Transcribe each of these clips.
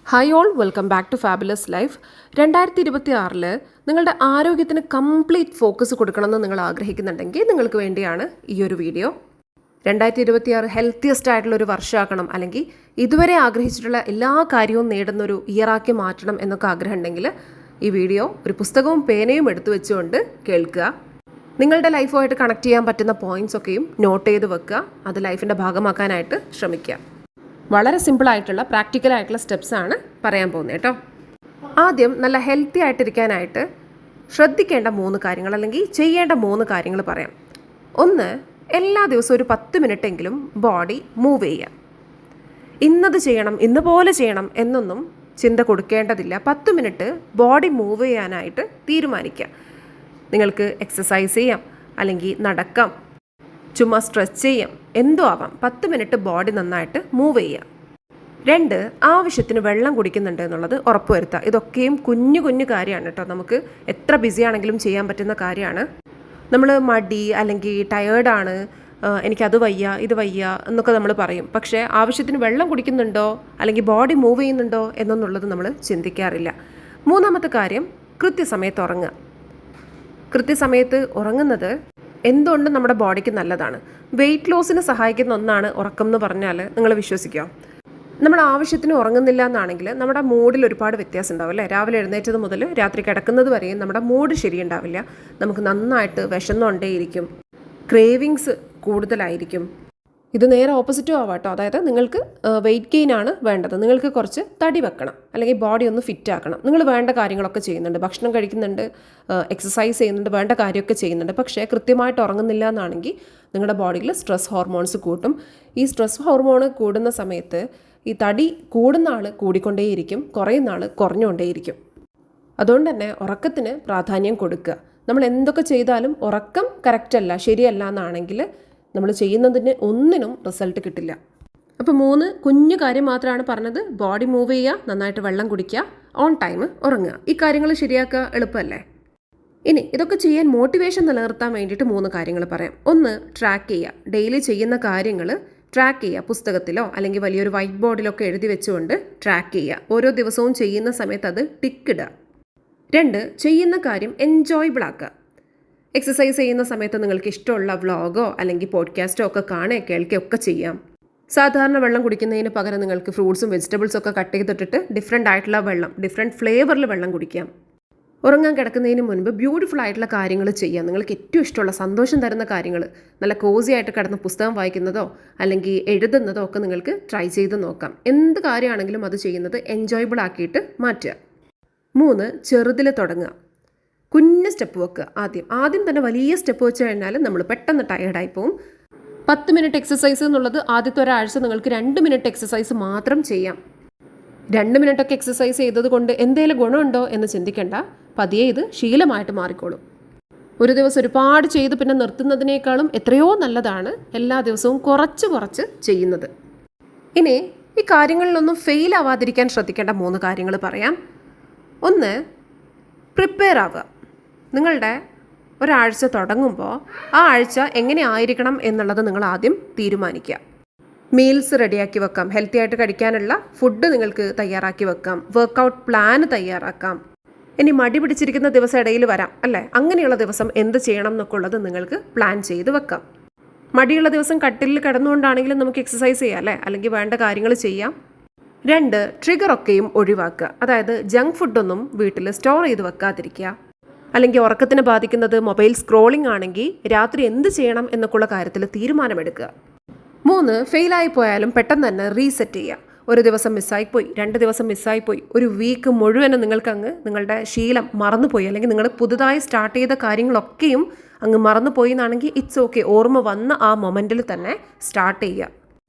Hi all, welcome back to fabulous life. 2026 നിങ്ങളുടെ ആരോഗ്യത്തിന് complete focus കൊടുക്കണമെന്ന് നിങ്ങൾ ആഗ്രഹിക്കുന്നുണ്ടെങ്കിൽ നിങ്ങൾക്ക് വേണ്ടിയാണ് ഈ ഒരു വീഡിയോ. 2026 ഹെൽത്തിയസ്റ്റ് ആയിട്ടുള്ളൊരു വർഷമാക്കണം, അല്ലെങ്കിൽ ഇതുവരെ ആഗ്രഹിച്ചിട്ടുള്ള എല്ലാ കാര്യവും നേടുന്നൊരു ഇയറാക്കി മാറ്റണം എന്നൊക്കെ ആഗ്രഹം ഉണ്ടെങ്കിൽ ഈ വീഡിയോ ഒരു പുസ്തകവും പേനയും എടുത്തു വെച്ചുകൊണ്ട് കേൾക്കുക. നിങ്ങളുടെ ലൈഫുമായിട്ട് കണക്ട് ചെയ്യാൻ പറ്റുന്ന പോയിൻറ്റ്സ് ഒക്കെയും നോട്ട് ചെയ്ത് വെക്കുക. അത് ലൈഫിൻ്റെ ഭാഗമാക്കാനായിട്ട് ശ്രമിക്കുക. വളരെ സിമ്പിളായിട്ടുള്ള പ്രാക്ടിക്കലായിട്ടുള്ള സ്റ്റെപ്സാണ് പറയാൻ പോകുന്നത് കേട്ടോ. ആദ്യം നല്ല ഹെൽത്തി ആയിട്ടിരിക്കാനായിട്ട് ശ്രദ്ധിക്കേണ്ട 3 കാര്യങ്ങൾ അല്ലെങ്കിൽ ചെയ്യേണ്ട 3 കാര്യങ്ങൾ പറയാം. ഒന്ന്, എല്ലാ ദിവസവും ഒരു 10 മിനിറ്റെങ്കിലും ബോഡി മൂവ് ചെയ്യുക. ഇന്നത് ചെയ്യണം, ഇന്ന് പോലെ ചെയ്യണം എന്നൊന്നും ചിന്ത കൊടുക്കേണ്ടതില്ല. 10 മിനിറ്റ് ബോഡി മൂവ് ചെയ്യാനായിട്ട് തീരുമാനിക്കുക. നിങ്ങൾക്ക് എക്സസൈസ് ചെയ്യാം, അല്ലെങ്കിൽ നടക്കാം, ചുമ്മാ സ്ട്രെച്ച് ചെയ്യാം, എന്തോ ആവാം. 10 മിനിറ്റ് ബോഡി നന്നായിട്ട് മൂവ് ചെയ്യുക. 2, ആവശ്യത്തിന് വെള്ളം കുടിക്കുന്നുണ്ട് എന്നുള്ളത് ഉറപ്പുവരുത്തുക. ഇതൊക്കെയും കുഞ്ഞു കുഞ്ഞു കാര്യമാണ് കേട്ടോ. നമുക്ക് എത്ര ബിസി ആണെങ്കിലും ചെയ്യാൻ പറ്റുന്ന കാര്യമാണ്. നമ്മൾ മടി അല്ലെങ്കിൽ ടയേർഡാണ്, എനിക്കത് വയ്യ ഇത് വയ്യ എന്നൊക്കെ നമ്മൾ പറയും. പക്ഷേ ആവശ്യത്തിന് വെള്ളം കുടിക്കുന്നുണ്ടോ അല്ലെങ്കിൽ ബോഡി മൂവ് ചെയ്യുന്നുണ്ടോ എന്നൊന്നുള്ളത് നമ്മൾ ചിന്തിക്കാറില്ല. 3-മത്തെ കാര്യം, കൃത്യസമയത്ത് ഉറങ്ങുക. കൃത്യസമയത്ത് ഉറങ്ങുന്നത് എന്തുകൊണ്ടും നമ്മുടെ ബോഡിക്ക് നല്ലതാണ്. വെയിറ്റ് ലോസിന് സഹായിക്കുന്ന ഒന്നാണ് ഉറക്കം എന്ന് പറഞ്ഞാൽ നിങ്ങൾ വിശ്വസിക്കുമോ? നമ്മൾ ആവശ്യത്തിന് ഉറങ്ങുന്നില്ല എന്നാണെങ്കിൽ നമ്മുടെ മൂഡിൽ ഒരുപാട് വ്യത്യാസം ഉണ്ടാവും അല്ലേ. രാവിലെ എഴുന്നേറ്റത് മുതൽ രാത്രി കിടക്കുന്നത് വരെയും നമ്മുടെ മൂഡ് ശരിയുണ്ടാവില്ല. നമുക്ക് നന്നായിട്ട് വിശന്നുകൊണ്ടേയിരിക്കും, ക്രേവിങ്സ് കൂടുതലായിരിക്കും. ഇത് നേരെ ഓപ്പോസിറ്റും ആവാം കേട്ടോ. അതായത് നിങ്ങൾക്ക് വെയിറ്റ് ഗെയിൻ ആണ് വേണ്ടത്, നിങ്ങൾക്ക് കുറച്ച് തടി വെക്കണം, അല്ലെങ്കിൽ ബോഡി ഒന്ന് ഫിറ്റ് ആക്കണം. നിങ്ങൾ വേണ്ട കാര്യങ്ങളൊക്കെ ചെയ്യുന്നുണ്ട്, ഭക്ഷണം കഴിക്കുന്നുണ്ട്, എക്സസൈസ് ചെയ്യുന്നുണ്ട്, വേണ്ട കാര്യമൊക്കെ ചെയ്യുന്നുണ്ട്. പക്ഷേ കൃത്യമായിട്ട് ഉറങ്ങുന്നില്ല എന്നാണെങ്കിൽ നിങ്ങളുടെ ബോഡിയിൽ സ്ട്രെസ് ഹോർമോൺസ് കൂട്ടും. ഈ സ്ട്രെസ് ഹോർമോൺ കൂടുന്ന സമയത്ത് ഈ തടി കൂടുന്ന ആൾ കൂടിക്കൊണ്ടേയിരിക്കും, കുറയുന്ന ആൾ കുറഞ്ഞുകൊണ്ടേയിരിക്കും. അതുകൊണ്ട് തന്നെ ഉറക്കത്തിന് പ്രാധാന്യം കൊടുക്കുക. നമ്മൾ എന്തൊക്കെ ചെയ്താലും ഉറക്കം കറക്റ്റല്ല, ശരിയല്ല എന്നാണെങ്കിൽ നമ്മൾ ചെയ്യുന്നതിന് ഒന്നിനും റിസൾട്ട് കിട്ടില്ല. അപ്പോൾ 3 കുഞ്ഞു കാര്യം മാത്രമാണ് പറഞ്ഞത്. ബോഡി മൂവ് ചെയ്യുക, നന്നായിട്ട് വെള്ളം കുടിക്കുക, ഓൺ ടൈം ഉറങ്ങുക. ഈ കാര്യങ്ങൾ ശരിയാക്കുക എളുപ്പമല്ലേ? ഇനി ഇതൊക്കെ ചെയ്യാൻ മോട്ടിവേഷൻ നിലനിർത്താൻ വേണ്ടിയിട്ട് 3 കാര്യങ്ങൾ പറയാം. ഒന്ന്, ട്രാക്ക് ചെയ്യുക. ഡെയിലി ചെയ്യുന്ന കാര്യങ്ങൾ ട്രാക്ക് ചെയ്യുക. പുസ്തകത്തിലോ അല്ലെങ്കിൽ വലിയൊരു വൈറ്റ് ബോർഡിലൊക്കെ എഴുതി വെച്ചുകൊണ്ട് ട്രാക്ക് ചെയ്യുക. ഓരോ ദിവസവും ചെയ്യുന്ന സമയത്ത് അത് ടിക്ക് ഇടുക. 2, ചെയ്യുന്ന കാര്യം എൻജോയബിൾ ആക്കുക. എക്സസൈസ് ചെയ്യുന്ന സമയത്ത് നിങ്ങൾക്ക് ഇഷ്ടമുള്ള വ്ളോഗോ അല്ലെങ്കിൽ പോഡ്കാസ്റ്റോ ഒക്കെ കാണുക, കേൾക്കുകയൊക്കെ ചെയ്യാം. സാധാരണ വെള്ളം കുടിക്കുന്നതിന് പകരം നിങ്ങൾക്ക് ഫ്രൂട്ട്സും വെജിറ്റബിൾസും ഒക്കെ കട്ട് ചെയ്തിട്ടിട്ട് ഡിഫറെൻ്റ് ആയിട്ടുള്ള വെള്ളം, ഡിഫറെൻറ്റ് ഫ്ലേവറിൽ വെള്ളം കുടിക്കാം. ഉറങ്ങാൻ കിടക്കുന്നതിന് മുൻപ് ബ്യൂട്ടിഫുൾ ആയിട്ടുള്ള കാര്യങ്ങൾ ചെയ്യാം. നിങ്ങൾക്ക് ഏറ്റവും ഇഷ്ടമുള്ള സന്തോഷം തരുന്ന കാര്യങ്ങൾ, നല്ല കോസി ആയിട്ട് കിടന്ന് പുസ്തകം വായിക്കുന്നതോ അല്ലെങ്കിൽ എഴുതുന്നതോ ഒക്കെ നിങ്ങൾക്ക് ട്രൈ ചെയ്ത് നോക്കാം. എന്ത് കാര്യമാണെങ്കിലും അത് ചെയ്യുന്നത് എൻജോയബിൾ ആക്കിയിട്ട് മാറ്റുക. 3, ചെറുതിൽ തുടങ്ങുക. കുഞ്ഞ് സ്റ്റെപ്പ് വെക്കുക. ആദ്യം തന്നെ വലിയ സ്റ്റെപ്പ് വെച്ച് കഴിഞ്ഞാൽ നമ്മൾ പെട്ടെന്ന് ടയേർഡായി പോകും. 10 മിനിറ്റ് എക്സസൈസ് എന്നുള്ളത് ആദ്യത്തെ ഒരാഴ്ച നിങ്ങൾക്ക് 2 മിനിറ്റ് എക്സസൈസ് മാത്രം ചെയ്യാം. 2 മിനിറ്റൊക്കെ എക്സസൈസ് ചെയ്തത് കൊണ്ട് എന്തെങ്കിലും ഗുണമുണ്ടോ എന്ന് ചിന്തിക്കേണ്ട. പതിയെ ഇത് ശീലമായിട്ട് മാറിക്കോളും. ഒരു ദിവസം ഒരുപാട് ചെയ്ത് പിന്നെ നിർത്തുന്നതിനേക്കാളും എത്രയോ നല്ലതാണ് എല്ലാ ദിവസവും കുറച്ച് ചെയ്യുന്നത്. ഇനി ഈ കാര്യങ്ങളിലൊന്നും ഫെയിൽ ആവാതിരിക്കാൻ ശ്രദ്ധിക്കേണ്ട 3 കാര്യങ്ങൾ പറയാം. ഒന്ന്, പ്രിപ്പയർ ആവുക. നിങ്ങളുടെ ഒരാഴ്ച തുടങ്ങുമ്പോൾ ആ ആഴ്ച എങ്ങനെ ആയിരിക്കണം എന്നുള്ളത് നിങ്ങൾ ആദ്യം തീരുമാനിക്കുക. മീൽസ് റെഡിയാക്കി വെക്കാം, ഹെൽത്തി ആയിട്ട് കഴിക്കാനുള്ള ഫുഡ് നിങ്ങൾക്ക് തയ്യാറാക്കി വെക്കാം, വർക്കൗട്ട് പ്ലാൻ തയ്യാറാക്കാം. ഇനി മടി പിടിച്ചിരിക്കുന്ന ദിവസം ഇടയിൽ വരാം അല്ലേ, അങ്ങനെയുള്ള ദിവസം എന്ത് ചെയ്യണം എന്നൊക്കെ ഉള്ളത് നിങ്ങൾക്ക് പ്ലാൻ ചെയ്ത് വെക്കാം. മടിയുള്ള ദിവസം കട്ടിലിൽ കിടന്നുകൊണ്ടാണെങ്കിലും നമുക്ക് എക്സസൈസ് ചെയ്യാം അല്ലേ, അല്ലെങ്കിൽ വേണ്ട കാര്യങ്ങൾ ചെയ്യാം. 2, ട്രിഗറൊക്കെയും ഒഴിവാക്കുക. അതായത് ജങ്ക് ഫുഡൊന്നും വീട്ടിൽ സ്റ്റോർ ചെയ്ത് വെക്കാതിരിക്കുക. അല്ലെങ്കിൽ ഉറക്കത്തിനെ ബാധിക്കുന്നത് മൊബൈൽ സ്ക്രോളിംഗ് ആണെങ്കിൽ രാത്രി എന്ത് ചെയ്യണം എന്നൊക്കെയുള്ള കാര്യത്തിൽ തീരുമാനമെടുക്കുക. 3, ഫെയിലായി പോയാലും പെട്ടെന്ന് തന്നെ റീസെറ്റ് ചെയ്യുക. ഒരു ദിവസം മിസ്സായിപ്പോയി, 2 ദിവസം മിസ്സായിപ്പോയി, ഒരു വീക്ക് മുഴുവനും നിങ്ങൾക്കങ്ങ് നിങ്ങളുടെ ശീലം മറന്നുപോയി, അല്ലെങ്കിൽ നിങ്ങൾ പുതുതായി സ്റ്റാർട്ട് ചെയ്ത കാര്യങ്ങളൊക്കെയും അങ്ങ് മറന്നുപോയി എന്നാണെങ്കിൽ ഇറ്റ്സ് ഓക്കെ. ഓർമ്മ വന്ന ആ മൊമെൻറ്റിൽ തന്നെ സ്റ്റാർട്ട് ചെയ്യുക.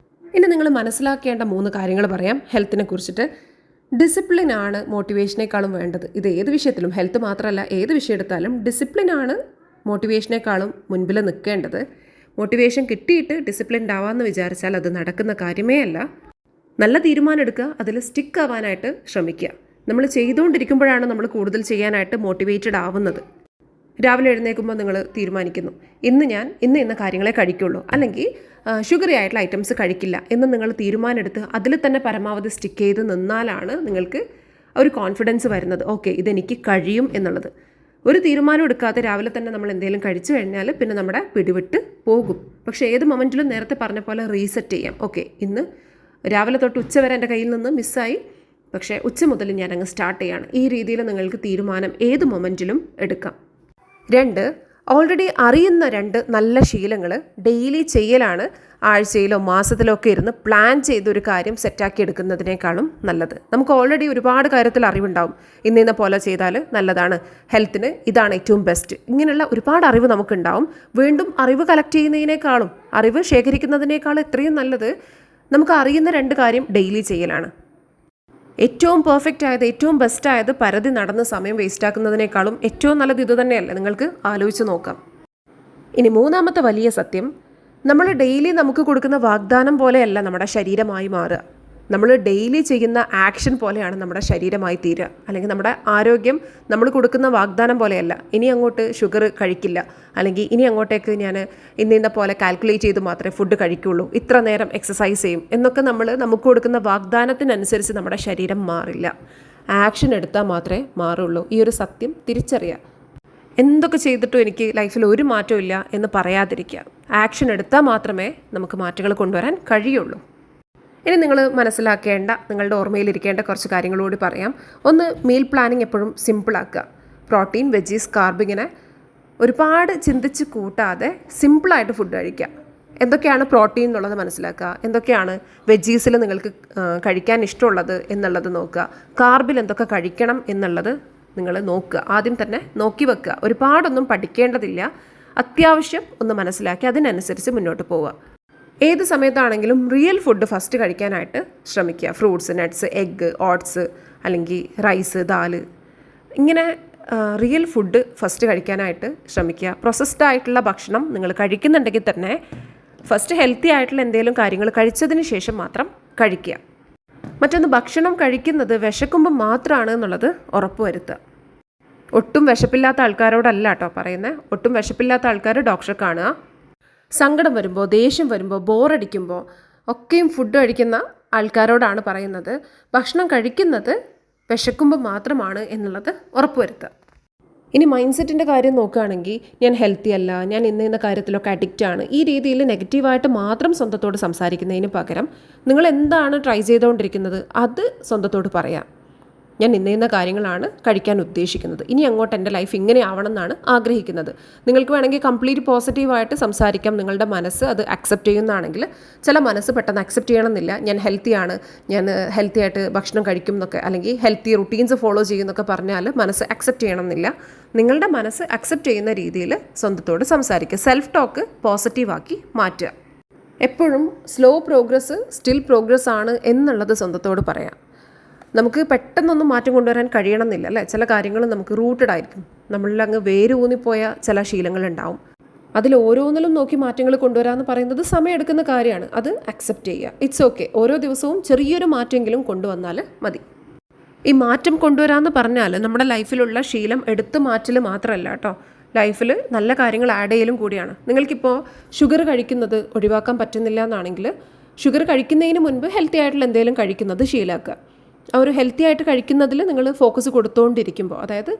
ഇനി നിങ്ങൾ മനസ്സിലാക്കേണ്ട 3 കാര്യങ്ങൾ പറയാം ഹെൽത്തിനെ കുറിച്ചിട്ട്. ഡിസിപ്ലിനാണ് മോട്ടിവേഷനേക്കാളും വേണ്ടത്. ഇത് ഏത് വിഷയത്തിലും, ഹെൽത്ത് മാത്രമല്ല ഏത് വിഷയം എടുത്താലും ഡിസിപ്ലിനാണ് മോട്ടിവേഷനേക്കാളും മുൻപിൽ നിൽക്കേണ്ടത്. മോട്ടിവേഷൻ കിട്ടിയിട്ട് ഡിസിപ്ലിൻഡ് ആവാമെന്ന് വിചാരിച്ചാൽ അത് നടക്കുന്ന കാര്യമേ അല്ല. നല്ല തീരുമാനം എടുക്കുക, അതിൽ സ്റ്റിക്ക് ആവാനായിട്ട് ശ്രമിക്കുക. നമ്മൾ ചെയ്തുകൊണ്ടിരിക്കുമ്പോഴാണ് നമ്മൾ കൂടുതൽ ചെയ്യാനായിട്ട് മോട്ടിവേറ്റഡ് ആവുന്നത്. രാവിലെ എഴുന്നേൽക്കുമ്പോൾ നിങ്ങൾ തീരുമാനിക്കുന്നു ഇന്ന് കാര്യങ്ങളെ കഴിക്കുള്ളൂ, അല്ലെങ്കിൽ ഷുഗറി ആയിട്ടുള്ള ഐറ്റംസ് കഴിക്കില്ല എന്ന് നിങ്ങൾ തീരുമാനമെടുത്ത് അതിൽ തന്നെ പരമാവധി സ്റ്റിക്ക് ചെയ്ത് നിന്നാലാണ് നിങ്ങൾക്ക് ഒരു കോൺഫിഡൻസ് വരുന്നത്, ഓക്കെ ഇതെനിക്ക് കഴിയും എന്നുള്ളത്. ഒരു തീരുമാനം എടുക്കാതെ രാവിലെ തന്നെ നമ്മൾ എന്തെങ്കിലും കഴിച്ചു കഴിഞ്ഞാൽ പിന്നെ നമ്മുടെ പിടിവിട്ട് പോകും. പക്ഷേ ഏത് മൊമെൻറ്റിലും നേരത്തെ പറഞ്ഞ പോലെ റീസെറ്റ് ചെയ്യാം. ഓക്കെ ഇന്ന് രാവിലെ തൊട്ട് ഉച്ച വരെ എൻ്റെ കയ്യിൽ നിന്ന് മിസ്സായി, പക്ഷേ ഉച്ച മുതൽ ഞാനങ്ങ് സ്റ്റാർട്ട് ചെയ്യാണ്. ഈ രീതിയിൽ നിങ്ങൾക്ക് തീരുമാനം ഏത് മൊമെൻറ്റിലും എടുക്കാം. 2, ഓൾറെഡി അറിയുന്ന 2 നല്ല ശീലങ്ങൾ ഡെയിലി ചെയ്യലാണ് ആഴ്ചയിലോ മാസത്തിലോ ഒക്കെ ഇരുന്ന് പ്ലാൻ ചെയ്തൊരു കാര്യം സെറ്റാക്കി എടുക്കുന്നതിനേക്കാളും നല്ലത്. നമുക്ക് ഓൾറെഡി ഒരുപാട് കാര്യത്തിൽ അറിവുണ്ടാവും. ഇന്ന പോലെ ചെയ്താൽ നല്ലതാണ്, ഹെൽത്തിന് ഇതാണ് ഏറ്റവും ബെസ്റ്റ്, ഇങ്ങനെയുള്ള ഒരുപാട് അറിവ് നമുക്കുണ്ടാവും. വീണ്ടും അറിവ് കളക്ട് ചെയ്യുന്നതിനേക്കാളും അറിവ് ശേഖരിക്കുന്നതിനേക്കാളും എത്രയും നല്ലത് നമുക്ക് അറിയുന്ന 2 കാര്യം ഡെയിലി ചെയ്യലാണ്. ഏറ്റവും പെർഫെക്റ്റ് ആയത് ഏറ്റവും ബെസ്റ്റ് ആയത് പരതി നടന്ന് സമയം വേസ്റ്റാക്കുന്നതിനേക്കാളും ഏറ്റവും നല്ലത് ഇത് തന്നെയല്ലേ? നിങ്ങൾക്ക് ആലോചിച്ച് നോക്കാം. ഇനി 3ാമത്തെ വലിയ സത്യം, നമ്മൾ ഡെയിലി നമുക്ക് കൊടുക്കുന്ന വാഗ്ദാനം പോലെയല്ല നമ്മുടെ ശരീരമായി മാറുക. നമ്മൾ ഡെയിലി ചെയ്യുന്ന ആക്ഷൻ പോലെയാണ് നമ്മുടെ ശരീരമായി തീരുക. അല്ലെങ്കിൽ നമ്മുടെ ആരോഗ്യം നമ്മൾ കൊടുക്കുന്ന വാഗ്ദാനം പോലെയല്ല. ഇനി അങ്ങോട്ട് ഷുഗർ കഴിക്കില്ല, അല്ലെങ്കിൽ ഇനി അങ്ങോട്ടേക്ക് ഞാൻ ഇന്ന പോലെ കാൽക്കുലേറ്റ് ചെയ്ത് മാത്രമേ ഫുഡ് കഴിക്കുള്ളൂ, ഇത്ര നേരം എക്സസൈസ് ചെയ്യും എന്നൊക്കെ നമുക്ക് കൊടുക്കുന്ന വാഗ്ദാനത്തിനനുസരിച്ച് നമ്മുടെ ശരീരം മാറില്ല. ആക്ഷൻ എടുത്താൽ മാത്രമേ മാറുള്ളൂ. ഈ ഒരു സത്യം തിരിച്ചറിയുക. എന്തൊക്കെ ചെയ്തിട്ടും എനിക്ക് ലൈഫിൽ ഒരു മാറ്റവും ഇല്ല എന്ന് പറയാതിരിക്കുക. ആക്ഷൻ എടുത്താൽ മാത്രമേ നമുക്ക് മാറ്റങ്ങൾ കൊണ്ടുവരാൻ കഴിയുള്ളൂ. ഇനി നിങ്ങൾ മനസ്സിലാക്കേണ്ട, നിങ്ങളുടെ ഓർമ്മയിലിരിക്കേണ്ട കുറച്ച് കാര്യങ്ങളോട് പറയാം. ഒന്ന്, മീൽ പ്ലാനിങ് എപ്പോഴും സിമ്പിളാക്കുക. പ്രോട്ടീൻ, വെജീസ്, കാർബ് ഇങ്ങനെ ഒരുപാട് ചിന്തിച്ച് കൂട്ടാതെ സിമ്പിളായിട്ട് ഫുഡ് കഴിക്കുക. എന്തൊക്കെയാണ് പ്രോട്ടീൻ എന്നുള്ളത് മനസ്സിലാക്കുക, എന്തൊക്കെയാണ് വെജീസിൽ നിങ്ങൾക്ക് കഴിക്കാൻ ഇഷ്ടമുള്ളത് എന്നുള്ളത് നോക്കുക, കാർബിൽ എന്തൊക്കെ കഴിക്കണം എന്നുള്ളത് നിങ്ങൾ നോക്കുക. ആദ്യം തന്നെ നോക്കി വെക്കുക. ഒരുപാടൊന്നും പഠിക്കേണ്ടതില്ല, അത്യാവശ്യം ഒന്ന് മനസ്സിലാക്കി അതിനനുസരിച്ച് മുന്നോട്ട് പോവുക. ഏത് സമയത്താണെങ്കിലും റിയൽ ഫുഡ് ഫസ്റ്റ് കഴിക്കാനായിട്ട് ശ്രമിക്കുക. ഫ്രൂട്ട്സ്, നട്ട്സ്, എഗ്ഗ്, ഓട്സ്, അല്ലെങ്കിൽ റൈസ്, ദാല്, ഇങ്ങനെ റിയൽ ഫുഡ് ഫസ്റ്റ് കഴിക്കാനായിട്ട് ശ്രമിക്കുക. പ്രോസസ്ഡ് ആയിട്ടുള്ള ഭക്ഷണം നിങ്ങൾ കഴിക്കുന്നുണ്ടെങ്കിൽ തന്നെ ഫസ്റ്റ് ഹെൽത്തി ആയിട്ടുള്ള എന്തെങ്കിലും കാര്യങ്ങൾ കഴിച്ചതിന് ശേഷം മാത്രം കഴിക്കുക. മറ്റൊന്ന്, ഭക്ഷണം കഴിക്കുന്നത് വിശക്കുമ്പോൾ മാത്രമാണ് എന്നുള്ളത് ഉറപ്പുവരുത്തുക. ഒട്ടും വിശപ്പില്ലാത്ത ആൾക്കാരോടല്ല കേട്ടോ പറയുന്നത്. ഒട്ടും വിശപ്പില്ലാത്ത ആൾക്കാർ ഡോക്ടറെ കാണുക. സങ്കടം വരുമ്പോൾ, ദേഷ്യം വരുമ്പോൾ, ബോറടിക്കുമ്പോൾ ഒക്കെയും ഫുഡ് കഴിക്കുന്ന ആൾക്കാരോടാണ് പറയുന്നത് ഭക്ഷണം കഴിക്കുന്നത് വിശക്കുമ്പോൾ മാത്രമാണ് എന്നുള്ളത് ഉറപ്പുവരുത്തുക. ഇനി മൈൻഡ് സെറ്റിൻ്റെ കാര്യം നോക്കുകയാണെങ്കിൽ ഞാൻ ഹെൽത്തി അല്ല, ഞാൻ ഇന്ന കാര്യത്തിലൊക്കെ അഡിക്റ്റാണ്, ഈ രീതിയിൽ നെഗറ്റീവായിട്ട് മാത്രം സ്വന്തത്തോട് സംസാരിക്കുന്നതിന് പകരം നിങ്ങൾ എന്താണ് ട്രൈ ചെയ്തുകൊണ്ടിരിക്കുന്നത് അത് സ്വന്തത്തോട് പറയാം. ഞാൻ ഇന്ന കാര്യങ്ങളാണ് കഴിക്കാൻ ഉദ്ദേശിക്കുന്നത്, ഇനി അങ്ങോട്ട് എൻ്റെ ലൈഫ് ഇങ്ങനെ ആവണം എന്നാണ് ആഗ്രഹിക്കുന്നത്. നിങ്ങൾക്ക് വേണമെങ്കിൽ കംപ്ലീറ്റ് പോസിറ്റീവായിട്ട് സംസാരിക്കാം. നിങ്ങളുടെ മനസ്സ് അത് അക്സെപ്റ്റ് ചെയ്യുന്നതാണെങ്കിൽ, ചില മനസ്സ് പെട്ടെന്ന് അക്സെപ്റ്റ് ചെയ്യണമെന്നില്ല. ഞാൻ ഹെൽത്തിയാണ്, ഞാൻ ഹെൽത്തി ആയിട്ട് ഭക്ഷണം കഴിക്കും എന്നൊക്കെ, അല്ലെങ്കിൽ ഹെൽത്തി റുട്ടീൻസ് ഫോളോ ചെയ്യുന്നൊക്കെ പറഞ്ഞാൽ മനസ്സ് അക്സെപ്റ്റ് ചെയ്യണമെന്നില്ല. നിങ്ങളുടെ മനസ്സ് അക്സെപ്റ്റ് ചെയ്യുന്ന രീതിയിൽ സ്വന്തത്തോട് സംസാരിക്കുക. സെൽഫ് ടോക്ക് പോസിറ്റീവാക്കി മാറ്റുക. എപ്പോഴും സ്ലോ പ്രോഗ്രസ് സ്റ്റിൽ പ്രോഗ്രസ് ആണ് എന്നുള്ളത് സ്വന്തത്തോട് പറയാം. നമുക്ക് പെട്ടെന്നൊന്നും മാറ്റം കൊണ്ടുവരാൻ കഴിയണമെന്നില്ല അല്ലേ? ചില കാര്യങ്ങൾ നമുക്ക് റൂട്ടഡ് ആയിരിക്കും, നമ്മളിൽ അങ്ങ് വേരൂന്നിപ്പോയ ചില ശീലങ്ങളുണ്ടാവും. അതിൽ ഓരോന്നിലും നോക്കി മാറ്റങ്ങൾ കൊണ്ടുവരാമെന്ന് പറയുന്നത് സമയമെടുക്കുന്ന കാര്യമാണ്. അത് അക്സെപ്റ്റ് ചെയ്യുക. It's okay. ഓരോ ദിവസവും ചെറിയൊരു മാറ്റമെങ്കിലും കൊണ്ടുവന്നാൽ മതി. ഈ മാറ്റം കൊണ്ടുവരാമെന്ന് പറഞ്ഞാൽ നമ്മുടെ ലൈഫിലുള്ള ശീലം എടുത്തു മാറ്റൽ മാത്രമല്ല കേട്ടോ, ലൈഫിൽ നല്ല കാര്യങ്ങൾ ആഡ് ചെയ്യലും കൂടിയാണ്. നിങ്ങൾക്കിപ്പോൾ ഷുഗർ കഴിക്കുന്നത് ഒഴിവാക്കാൻ പറ്റുന്നില്ല എന്നാണെങ്കിൽ ഷുഗർ കഴിക്കുന്നതിന് മുൻപ് ഹെൽത്തി ആയിട്ടുള്ള എന്തെങ്കിലും കഴിക്കുന്നത് ശീലമാക്കുക. ആ ഒരു ഹെൽത്തി ആയിട്ട് കഴിക്കുന്നതിൽ നിങ്ങൾ ഫോക്കസ് കൊടുത്തുകൊണ്ടിരിക്കുമ്പോൾ, അതായത്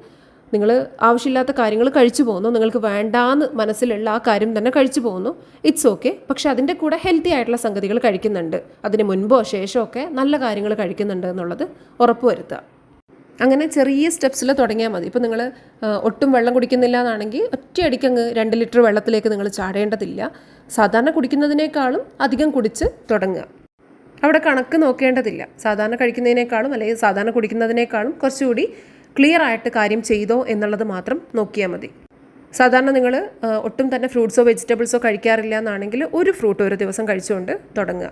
നിങ്ങൾ ആവശ്യമില്ലാത്ത കാര്യങ്ങൾ കഴിച്ചു പോകുന്നു, നിങ്ങൾക്ക് വേണ്ടാന്ന് മനസ്സിലുള്ള ആ കാര്യം തന്നെ കഴിച്ചു പോകുന്നു, ഇറ്റ്സ് ഓക്കെ. പക്ഷെ അതിൻ്റെ കൂടെ ഹെൽത്തി ആയിട്ടുള്ള സംഗതികൾ കഴിക്കുന്നുണ്ട്, അതിന് മുൻപോ ശേഷമോ ഒക്കെ നല്ല കാര്യങ്ങൾ കഴിക്കുന്നുണ്ട് എന്നുള്ളത് ഉറപ്പുവരുത്തുക. അങ്ങനെ ചെറിയ സ്റ്റെപ്സിൽ തുടങ്ങിയാൽ മതി. ഇപ്പോൾ നിങ്ങൾ ഒട്ടും വെള്ളം കുടിക്കുന്നില്ല എന്നാണെങ്കിൽ ഒറ്റയടിക്ക് അങ്ങ് 2 ലിറ്റർ വെള്ളത്തിലേക്ക് നിങ്ങൾ ചാടേണ്ടതില്ല. സാധാരണ കുടിക്കുന്നതിനേക്കാളും അധികം കുടിച്ച് തുടങ്ങുക. അവിടെ കണക്ക് നോക്കേണ്ടതില്ല. സാധാരണ കഴിക്കുന്നതിനേക്കാളും അല്ലെങ്കിൽ സാധാരണ കുടിക്കുന്നതിനേക്കാളും കുറച്ചുകൂടി ക്ലിയർ ആയിട്ട് കാര്യം ചെയ്തോ എന്നുള്ളത് മാത്രം നോക്കിയാൽ മതി. സാധാരണ നിങ്ങൾ ഒട്ടും തന്നെ ഫ്രൂട്ട്സോ വെജിറ്റബിൾസോ കഴിക്കാറില്ല എന്നാണെങ്കിൽ ഒരു ഫ്രൂട്ട് ഒരു ദിവസം കഴിച്ചുകൊണ്ട് തുടങ്ങുക.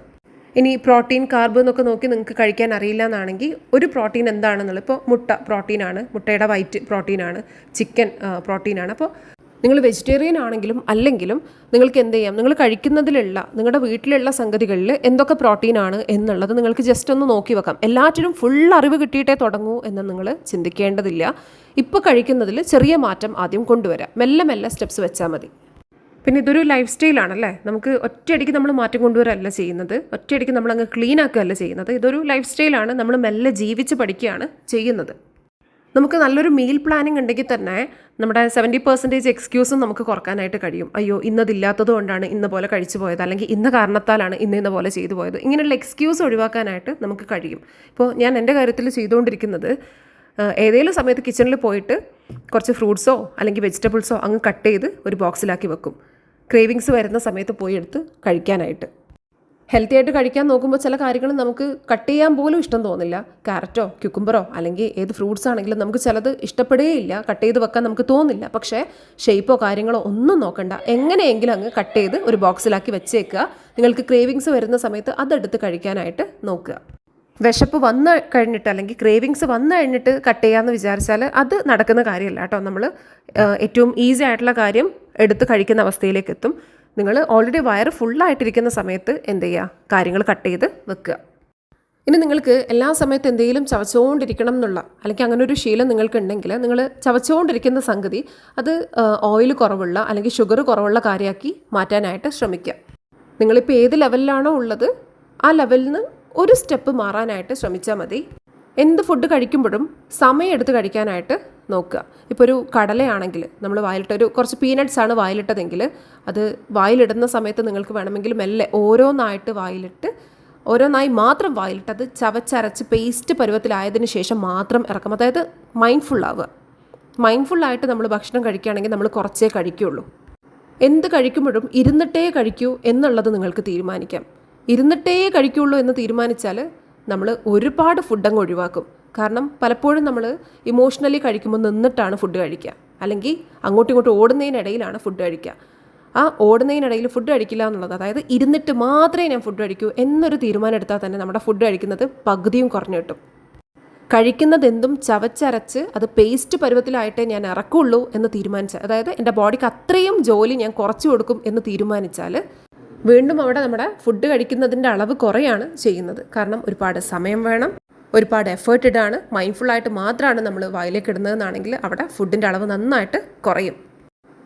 ഇനി പ്രോട്ടീൻ, കാർബ് എന്നൊക്കെ നോക്കി നിങ്ങൾക്ക് കഴിക്കാൻ അറിയില്ല എന്നാണെങ്കിൽ ഒരു പ്രോട്ടീൻ എന്താണെന്നുള്ളത്, ഇപ്പോൾ മുട്ട പ്രോട്ടീനാണ്, മുട്ടയുടെ വൈറ്റ് പ്രോട്ടീനാണ്, ചിക്കൻ പ്രോട്ടീനാണ്. അപ്പോൾ നിങ്ങൾ വെജിറ്റേറിയൻ ആണെങ്കിലും അല്ലെങ്കിലും നിങ്ങൾക്ക് എന്ത് ചെയ്യാം, നിങ്ങൾ കഴിക്കുന്നതിലുള്ള നിങ്ങളുടെ വീട്ടിലുള്ള സംഗതികളിൽ എന്തൊക്കെ പ്രോട്ടീനാണ് എന്നുള്ളത് നിങ്ങൾക്ക് ജസ്റ്റ് ഒന്ന് നോക്കി വെക്കാം. എല്ലാറ്റിനും ഫുൾ അറിവ് കിട്ടിയിട്ടേ തുടങ്ങൂ എന്ന് നിങ്ങൾ ചിന്തിക്കേണ്ടതില്ല. ഇപ്പോൾ കഴിക്കുന്നതിൽ ചെറിയ മാറ്റം ആദ്യം കൊണ്ടുവരാം. മെല്ലെ മെല്ലെ സ്റ്റെപ്സ് വെച്ചാൽ മതി. പിന്നെ ഇതൊരു ലൈഫ് സ്റ്റൈലാണല്ലേ, നമുക്ക് ഒറ്റയടിക്ക് നമ്മൾ മാറ്റം കൊണ്ടുവരല്ല ചെയ്യുന്നത്, ഒറ്റയടിക്ക് നമ്മളങ്ങ് ക്ലീൻ ആക്കുകയല്ല ചെയ്യുന്നത്. ഇതൊരു ലൈഫ് സ്റ്റൈലാണ്, നമ്മൾ മെല്ലെ ജീവിച്ച് പഠിക്കുകയാണ് ചെയ്യുന്നത്. നമുക്ക് നല്ലൊരു മീൽ പ്ലാനിങ് ഉണ്ടെങ്കിൽ തന്നെ നമ്മുടെ 70% എക്സ്ക്യൂസും നമുക്ക് കുറക്കാനായിട്ട് കഴിയും. അയ്യോ ഇന്നതില്ലാത്തത് കൊണ്ടാണ് ഇന്ന പോലെ കഴിച്ചു പോയത്, അല്ലെങ്കിൽ ഇന്ന കാരണത്താലാണ് ഇന്ന പോലെ ചെയ്തു പോയത്, ഇങ്ങനെയുള്ള എക്സ്ക്യൂസ് ഒഴിവാക്കാനായിട്ട് നമുക്ക് കഴിയും. ഇപ്പോൾ ഞാൻ എൻ്റെ കാര്യത്തിൽ ചെയ്തുകൊണ്ടിരിക്കുന്നത്, ഏതെങ്കിലും സമയത്ത് കിച്ചണിൽ പോയിട്ട് കുറച്ച് ഫ്രൂട്ട്സോ അല്ലെങ്കിൽ വെജിറ്റബിൾസോ അങ്ങ് കട്ട് ചെയ്ത് ഒരു ബോക്സിലാക്കി വെക്കും. ക്രേവിങ്സ് വരുന്ന സമയത്ത് പോയി എടുത്ത് കഴിക്കാനായിട്ട്. ഹെൽത്തി ആയിട്ട് കഴിക്കാൻ നോക്കുമ്പോൾ ചില കാര്യങ്ങൾ നമുക്ക് കട്ട് ചെയ്യാൻ പോലും ഇഷ്ടം തോന്നില്ല. ക്യാരറ്റോ ക്യുക്കുംബറോ അല്ലെങ്കിൽ ഏത് ഫ്രൂട്ട്സ് ആണെങ്കിലും നമുക്ക് ചിലത് ഇഷ്ടപ്പെടുകയില്ല, കട്ട് ചെയ്ത് വെക്കാൻ നമുക്ക് തോന്നില്ല. പക്ഷേ ഷേപ്പോ കാര്യങ്ങളോ ഒന്നും നോക്കണ്ട, എങ്ങനെയെങ്കിലും അങ്ങ് കട്ട് ചെയ്ത് ഒരു ബോക്സിലാക്കി വെച്ചേക്കുക. നിങ്ങൾക്ക് ക്രേവിങ്സ് വരുന്ന സമയത്ത് അതെടുത്ത് കഴിക്കാനായിട്ട് നോക്കുക. വിശപ്പ് വന്നു കഴിഞ്ഞിട്ട് അല്ലെങ്കിൽ ക്രേവിങ്സ് വന്നു കഴിഞ്ഞിട്ട് കട്ട് ചെയ്യാമെന്ന് വിചാരിച്ചാൽ അത് നടക്കുന്ന കാര്യമല്ല കേട്ടോ. നമ്മൾ ഏറ്റവും ഈസി ആയിട്ടുള്ള കാര്യം എടുത്ത് കഴിക്കുന്ന അവസ്ഥയിലേക്ക് എത്തും. നിങ്ങൾ ഓൾറെഡി വയറ് ഫുള്ളായിട്ടിരിക്കുന്ന സമയത്ത് എന്ത് ചെയ്യുക, കാര്യങ്ങൾ കട്ട് ചെയ്ത് വെക്കുക. ഇനി നിങ്ങൾക്ക് എല്ലാ സമയത്തും എന്തെങ്കിലും ചവച്ചുകൊണ്ടിരിക്കണം എന്നുള്ള അല്ലെങ്കിൽ അങ്ങനെ ഒരു ശീലം നിങ്ങൾക്കുണ്ടെങ്കിൽ നിങ്ങൾ ചവച്ചുകൊണ്ടിരിക്കുന്ന സംഗതി അത് ഓയിൽ കുറവുള്ള അല്ലെങ്കിൽ ഷുഗർ കുറവുള്ള കാര്യമാക്കി മാറ്റാനായിട്ട് ശ്രമിക്കുക. നിങ്ങളിപ്പോൾ ഏത് ലെവലിലാണോ ഉള്ളത് ആ ലെവലിൽ നിന്ന് ഒരു സ്റ്റെപ്പ് മാറാനായിട്ട് ശ്രമിച്ചാൽ മതി. എന്ത് ഫുഡ് കഴിക്കുമ്പോഴും സമയം എടുത്ത് കഴിക്കാനായിട്ട് നോക്കുക. ഇപ്പോൾ ഒരു കടലയാണെങ്കിൽ നമ്മൾ വായിലിട്ടൊരു കുറച്ച് പീനട്ട്സ് ആണ് വായിലിട്ടതെങ്കിൽ അത് വായിലിടുന്ന സമയത്ത് നിങ്ങൾക്ക് വേണമെങ്കിൽ മെല്ലെ ഓരോന്നായി മാത്രം വായിലിട്ട് അത് ചവച്ചരച്ച് പേസ്റ്റ് പരുവത്തിലായതിനു ശേഷം മാത്രം ഇറക്കും. അതായത് മൈൻഡ്ഫുള്ളായിട്ട് നമ്മൾ ഭക്ഷണം കഴിക്കുകയാണെങ്കിൽ നമ്മൾ കുറച്ചേ കഴിക്കുകയുള്ളൂ. എന്ത് കഴിക്കുമ്പോഴും ഇരുന്നിട്ടേ കഴിക്കൂ എന്നുള്ളത് നിങ്ങൾക്ക് തീരുമാനിക്കാം. ഇരുന്നിട്ടേ കഴിക്കുകയുള്ളൂ എന്ന് തീരുമാനിച്ചാൽ നമ്മൾ ഒരുപാട് ഫുഡങ്ങ് ഒഴിവാക്കും. കാരണം പലപ്പോഴും നമ്മൾ ഇമോഷണലി കഴിക്കുമ്പോൾ നിന്നിട്ടാണ് ഫുഡ് കഴിക്കുക, അല്ലെങ്കിൽ അങ്ങോട്ടും ഇങ്ങോട്ടും ഓടുന്നതിനിടയിലാണ് ഫുഡ് കഴിക്കുക. ആ ഓടുന്നതിനിടയിൽ ഫുഡ് കഴിക്കില്ല എന്നുള്ളത്, അതായത് ഇരുന്നിട്ട് മാത്രമേ ഞാൻ ഫുഡ് കഴിക്കൂ എന്നൊരു തീരുമാനം എടുത്താൽ തന്നെ നമ്മുടെ ഫുഡ് കഴിക്കുന്നത് പകുതിയും കുറഞ്ഞു കിട്ടും. കഴിക്കുന്നതെന്തും ചവച്ചരച്ച് അത് പേസ്റ്റ് പരുവത്തിലായിട്ടേ ഞാൻ ഇറക്കുള്ളൂ എന്ന് തീരുമാനിച്ചാൽ, അതായത് എൻ്റെ ബോഡിക്ക് അത്രയും ജോലി ഞാൻ കുറച്ച് കൊടുക്കും എന്ന് തീരുമാനിച്ചാൽ വീണ്ടും അവിടെ നമ്മുടെ ഫുഡ് കഴിക്കുന്നതിൻ്റെ അളവ് കുറയാണ് ചെയ്യുന്നത്. കാരണം ഒരുപാട് സമയം വേണം, ഒരുപാട് എഫേർട്ട് ഇടാണ്, മൈൻഡ്ഫുള്ളായിട്ട് മാത്രമാണ് നമ്മൾ വായിലേക്ക് ഇടുന്നതെന്നാണെങ്കിൽ അവിടെ ഫുഡിൻ്റെ അളവ് നന്നായിട്ട് കുറയും.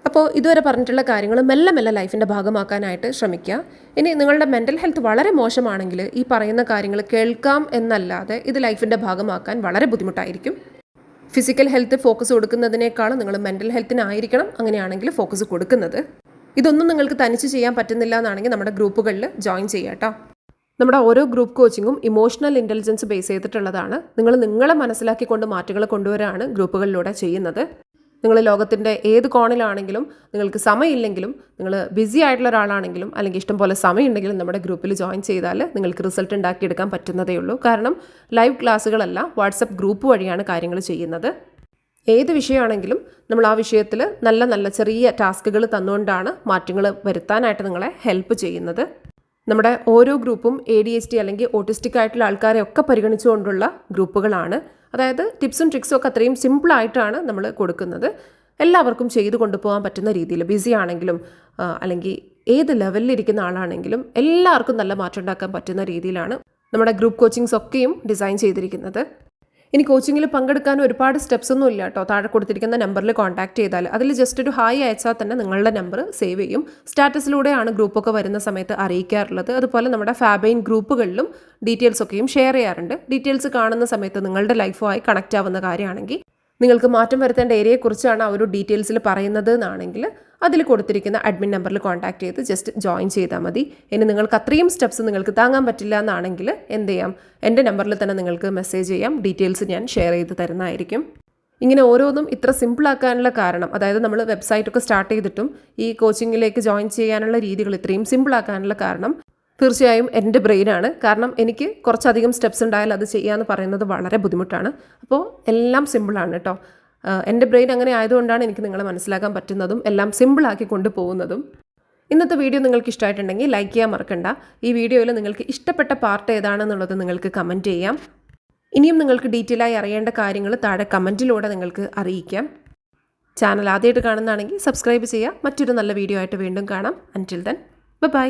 അപ്പോൾ ഇതുവരെ പറഞ്ഞിട്ടുള്ള കാര്യങ്ങൾ മെല്ലെ മെല്ലെ ലൈഫിൻ്റെ ഭാഗമാക്കാനായിട്ട് ശ്രമിക്കുക. ഇനി നിങ്ങളുടെ മെൻ്റൽ ഹെൽത്ത് വളരെ മോശമാണെങ്കിൽ ഈ പറയുന്ന കാര്യങ്ങൾ കേൾക്കാം എന്നല്ലാതെ ഇത് ലൈഫിൻ്റെ ഭാഗമാക്കാൻ വളരെ ബുദ്ധിമുട്ടായിരിക്കും. ഫിസിക്കൽ ഹെൽത്ത് ഫോക്കസ് കൊടുക്കുന്നതിനേക്കാളും നിങ്ങൾ മെൻ്റൽ ഹെൽത്തിനായിരിക്കണം അങ്ങനെയാണെങ്കിൽ ഫോക്കസ് കൊടുക്കുന്നത്. ഇതൊന്നും നിങ്ങൾക്ക് തനിച്ച് ചെയ്യാൻ പറ്റുന്നില്ല എന്നാണെങ്കിൽ നമ്മുടെ ഗ്രൂപ്പുകളിൽ ജോയിൻ ചെയ്യാം കേട്ടോ. നമ്മുടെ ഓരോ ഗ്രൂപ്പ് കോച്ചിങ്ങും ഇമോഷണൽ ഇൻ്റലിജൻസ് ബേസ് ചെയ്തിട്ടുള്ളതാണ്. നിങ്ങളെ മനസ്സിലാക്കിക്കൊണ്ട് മാറ്റങ്ങൾ കൊണ്ടുവരാനാണ് ഗ്രൂപ്പുകളിലൂടെ ചെയ്യുന്നത്. നിങ്ങൾ ലോകത്തിൻ്റെ ഏത് കോണിലാണെങ്കിലും നിങ്ങൾക്ക് സമയമില്ലെങ്കിലും നിങ്ങൾ ബിസി ആയിട്ടുള്ള ഒരാളാണെങ്കിലും അല്ലെങ്കിൽ ഇഷ്ടംപോലെ സമയമുണ്ടെങ്കിലും നമ്മുടെ ഗ്രൂപ്പിൽ ജോയിൻ ചെയ്താൽ നിങ്ങൾക്ക് റിസൾട്ട് ഉണ്ടാക്കിയെടുക്കാൻ പറ്റുന്നതേ ഉള്ളൂ. കാരണം ലൈവ് ക്ലാസ്സുകളല്ല, വാട്സപ്പ് ഗ്രൂപ്പ് വഴിയാണ് കാര്യങ്ങൾ ചെയ്യുന്നത്. ഏത് വിഷയമാണെങ്കിലും നമ്മൾ ആ വിഷയത്തിൽ നല്ല നല്ല ചെറിയ ടാസ്കുകൾ തന്നുകൊണ്ടാണ് മാറ്റങ്ങൾ വരുത്താനായിട്ട് നിങ്ങളെ ഹെൽപ്പ് ചെയ്യുന്നത്. നമ്മുടെ ഓരോ ഗ്രൂപ്പും ADHD അല്ലെങ്കിൽ ഓട്ടിസ്റ്റിക് ആയിട്ടുള്ള ആൾക്കാരെ ഒക്കെ പരിഗണിച്ചുകൊണ്ടുള്ള ഗ്രൂപ്പുകളാണ്. അതായത് ടിപ്സും ട്രിക്സും ഒക്കെ അത്രയും സിമ്പിളായിട്ടാണ് നമ്മൾ കൊടുക്കുന്നത്. എല്ലാവർക്കും ചെയ്തു കൊണ്ടുപോകാൻ പറ്റുന്ന രീതിയിൽ, ബിസി ആണെങ്കിലും അല്ലെങ്കിൽ ഏത് ലെവലിലിരിക്കുന്ന ആളാണെങ്കിലും എല്ലാവർക്കും നല്ല മാറ്റം ഉണ്ടാക്കാൻ പറ്റുന്ന രീതിയിലാണ് നമ്മുടെ ഗ്രൂപ്പ് കോച്ചിങ്സ് ഒക്കെയും ഡിസൈൻ ചെയ്തിരിക്കുന്നത്. ഇനി കോച്ചിങ്ങിൽ പങ്കെടുക്കാൻ ഒരുപാട് സ്റ്റെപ്സ് ഒന്നും ഇല്ല കേട്ടോ. താഴെ കൊടുത്തിരിക്കുന്ന നമ്പറിൽ കോൺടാക്ട് ചെയ്താൽ അതിൽ ജസ്റ്റ് ഒരു ഹായ് അയച്ചാൽ തന്നെ നിങ്ങളുടെ നമ്പർ സേവ് ചെയ്യും. സ്റ്റാറ്റസിലൂടെയാണ് ഗ്രൂപ്പൊക്കെ വരുന്ന സമയത്ത് അറിയിക്കാറുള്ളത്. അതുപോലെ നമ്മുടെ ഫാബൈൻ ഗ്രൂപ്പുകളിലും ഡീറ്റെയിൽസ് ഒക്കെയും ഷെയർ ചെയ്യാറുണ്ട്. ഡീറ്റെയിൽസ് കാണുന്ന സമയത്ത് നിങ്ങളുടെ ലൈഫുമായി കണക്റ്റ് ആവുന്ന കാര്യമാണെങ്കിൽ, നിങ്ങൾക്ക് മാറ്റം വരുത്തേണ്ട ഏരിയയെക്കുറിച്ചാണ് ആ ഒരു ഡീറ്റെയിൽസിൽ പറയുന്നത് എന്നാണെങ്കിൽ അതിൽ കൊടുത്തിരിക്കുന്ന അഡ്മിൻ നമ്പറിൽ കോൺടാക്ട് ചെയ്ത് ജസ്റ്റ് ജോയിൻ ചെയ്താൽ മതി. ഇനി നിങ്ങൾക്ക് അത്രയും സ്റ്റെപ്സ് നിങ്ങൾക്ക് താങ്ങാൻ പറ്റില്ല എന്നാണെങ്കിൽ എന്ത് ചെയ്യാം, എൻ്റെ നമ്പറിൽ തന്നെ നിങ്ങൾക്ക് മെസ്സേജ് ചെയ്യാം. ഡീറ്റെയിൽസ് ഞാൻ ഷെയർ ചെയ്ത് തരുന്നതായിരിക്കും. ഇങ്ങനെ ഓരോന്നും ഇത്ര സിമ്പിളാക്കാനുള്ള കാരണം, അതായത് നമ്മൾ വെബ്സൈറ്റൊക്കെ സ്റ്റാർട്ട് ചെയ്തിട്ടും ഈ കോച്ചിങ്ങിലേക്ക് ജോയിൻ ചെയ്യാനുള്ള രീതികൾ ഇത്രയും സിമ്പിളാക്കാനുള്ള കാരണം തീർച്ചയായും എൻ്റെ ബ്രെയിനാണ്. കാരണം എനിക്ക് കുറച്ചധികം സ്റ്റെപ്സ് ഉണ്ടായാൽ അത് ചെയ്യാമെന്ന് പറയുന്നത് വളരെ ബുദ്ധിമുട്ടാണ്. അപ്പോൾ എല്ലാം സിമ്പിളാണ് കേട്ടോ. എൻ്റെ ബ്രെയിൻ അങ്ങനെ ആയതുകൊണ്ടാണ് എനിക്ക് നിങ്ങളെ മനസ്സിലാക്കാൻ പറ്റുന്നതും എല്ലാം സിമ്പിളാക്കി കൊണ്ടുപോകുന്നതും. ഇന്നത്തെ വീഡിയോ നിങ്ങൾക്ക് ഇഷ്ടമായിട്ടുണ്ടെങ്കിൽ ലൈക്ക് ചെയ്യാൻ മറക്കണ്ട. ഈ വീഡിയോയിൽ നിങ്ങൾക്ക് ഇഷ്ടപ്പെട്ട പാർട്ട് ഏതാണെന്നുള്ളത് നിങ്ങൾക്ക് കമൻറ്റ് ചെയ്യാം. ഇനിയും നിങ്ങൾക്ക് ഡീറ്റെയിലായി അറിയേണ്ട കാര്യങ്ങൾ താഴെ കമൻറ്റിലൂടെ നിങ്ങൾക്ക് അറിയിക്കാം. ചാനൽ ആദ്യമായിട്ട് കാണുന്നതാണെങ്കിൽ സബ്സ്ക്രൈബ് ചെയ്യുക. മറ്റൊരു നല്ല വീഡിയോ ആയിട്ട് വീണ്ടും കാണാം. അൻറ്റിൽ ദെൻ ബൈ.